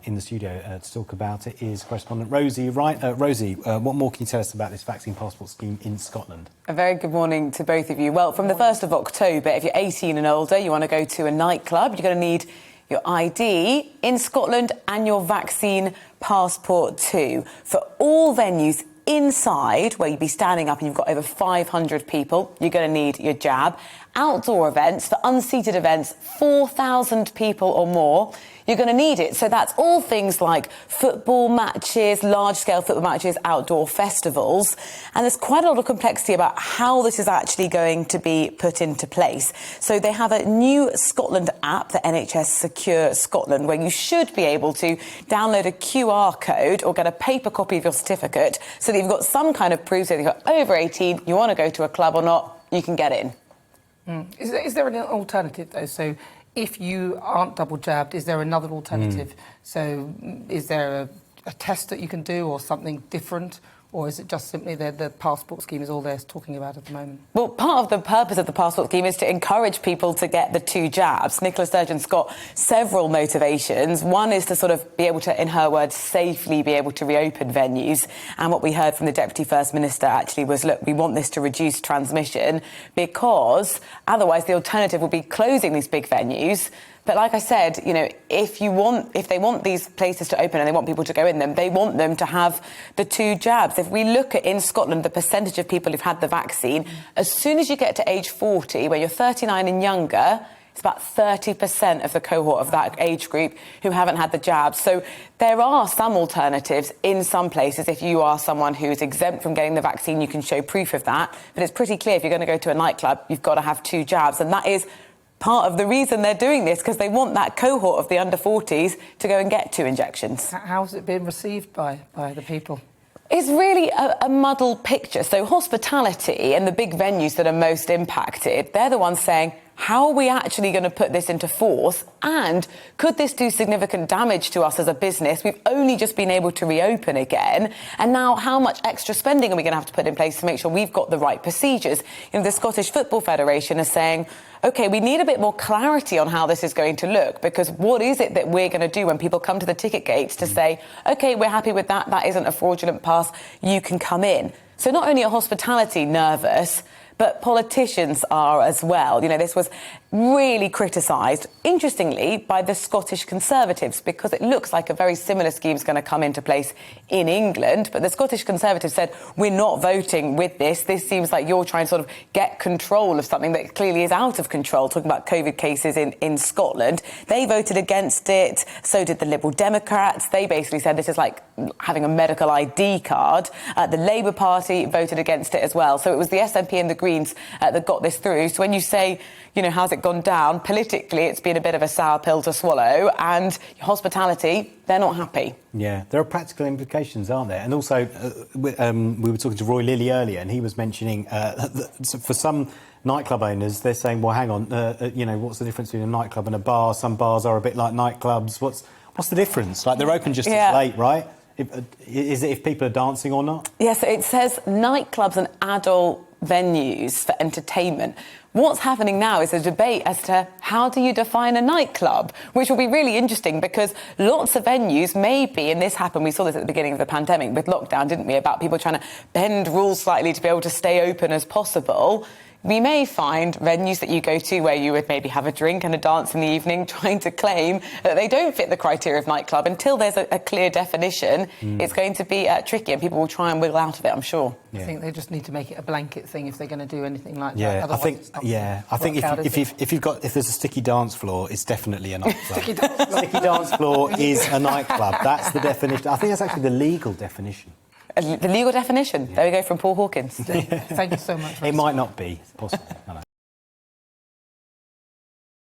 In the studio to talk about it is correspondent Rosie Wright. Rosie, what more can you tell us about this vaccine passport scheme in Scotland? A very good morning to both of you. Well, from the 1st of October, if you're 18 and older, you want to go to a nightclub, you're going to need your ID in Scotland and your vaccine passport too. For all venues inside, where you'd be standing up and you've got over 500 people, you're going to need your jab. Outdoor events, for unseated events, 4,000 people or more, you're going to need it. So that's all things like football matches, large-scale football matches, outdoor festivals. And there's quite a lot of complexity about how this is actually going to be put into place. So they have a new Scotland app, the NHS Secure Scotland, where you should be able to download a QR code or get a paper copy of your certificate so that you've got some kind of proof that you're over 18, you want to go to a club or not, you can get in. Is there an alternative, though? So if you aren't double jabbed, is there another alternative? So is there a test that you can do or something different? Or is it just simply the passport scheme is all they're talking about at the moment? Well, part of the purpose of the passport scheme is to encourage people to get the 2 jabs. Nicola Sturgeon's got several motivations. One is to sort of be able to, in her words, safely be able to reopen venues. And what we heard from the Deputy First Minister actually was, look, we want this to reduce transmission because otherwise the alternative would be closing these big venues. But like I said, you know, if they want these places to open and they want people to go in them, they want them to have the 2 jabs. If we look at in Scotland the percentage of people who've had the vaccine, as soon as you get to age 40, where you're 39 and younger, it's about 30% of the cohort of that age group who haven't had the jabs. So there are some alternatives in some places. If you are someone who is exempt from getting the vaccine, you can show proof of that. But it's pretty clear if you're going to go to a nightclub, you've got to have 2 jabs. And that is part of the reason they're doing this, because they want that cohort of the under 40s to go and get 2 injections. How's it been received by the people? It's really a muddled picture. So hospitality and the big venues that are most impacted, they're the ones saying, how are we actually going to put this into force? And could this do significant damage to us as a business? We've only just been able to reopen again. And now how much extra spending are we going to have to put in place to make sure we've got the right procedures? You know, the Scottish Football Federation is saying, OK, we need a bit more clarity on how this is going to look, because what is it that we're going to do when people come to the ticket gates to say, OK, we're happy with that, that isn't a fraudulent pass, you can come in. So not only are hospitality nervous, but politicians are as well. You know, this was really criticised, interestingly, by the Scottish Conservatives, because it looks like a very similar scheme is going to come into place in England. But the Scottish Conservatives said, we're not voting with this. This seems like you're trying to sort of get control of something that clearly is out of control, talking about COVID cases in Scotland. They voted against it. So did the Liberal Democrats. They basically said this is like having a medical ID card. The Labour Party voted against it as well. So it was the SNP and the Greens that got this through. So when you say, you know, how's it gone down? Politically, it's been a bit of a sour pill to swallow, and hospitality, they're not happy. Yeah, there are practical implications, aren't there? And also, we were talking to Roy Lilly earlier, and he was mentioning for some nightclub owners, they're saying, well, hang on, you know, what's the difference between a nightclub and a bar? Some bars are a bit like nightclubs. What's the difference? Like, they're open just as late, right? Is it if people are dancing or not? Yes, it says nightclubs and adult venues for entertainment. What's happening now is a debate as to how do you define a nightclub, which will be really interesting because lots of venues may be, and this happened, we saw this at the beginning of the pandemic with lockdown, didn't we, about people trying to bend rules slightly to be able to stay open as possible. We may find venues that you go to where you would maybe have a drink and a dance in the evening trying to claim that they don't fit the criteria of nightclub. Until there's a clear definition, it's going to be tricky and people will try and wiggle out of it, I'm sure. I think they just need to make it a blanket thing if they're going to do anything like that. Otherwise I think if there's a sticky dance floor, it's definitely a nightclub. Sticky dance floor is a nightclub. That's the definition. I think that's actually the legal definition. The legal definition. Yeah. There we go from Paul Hawkins. Thank you so much. It might not be. It's possible. I know.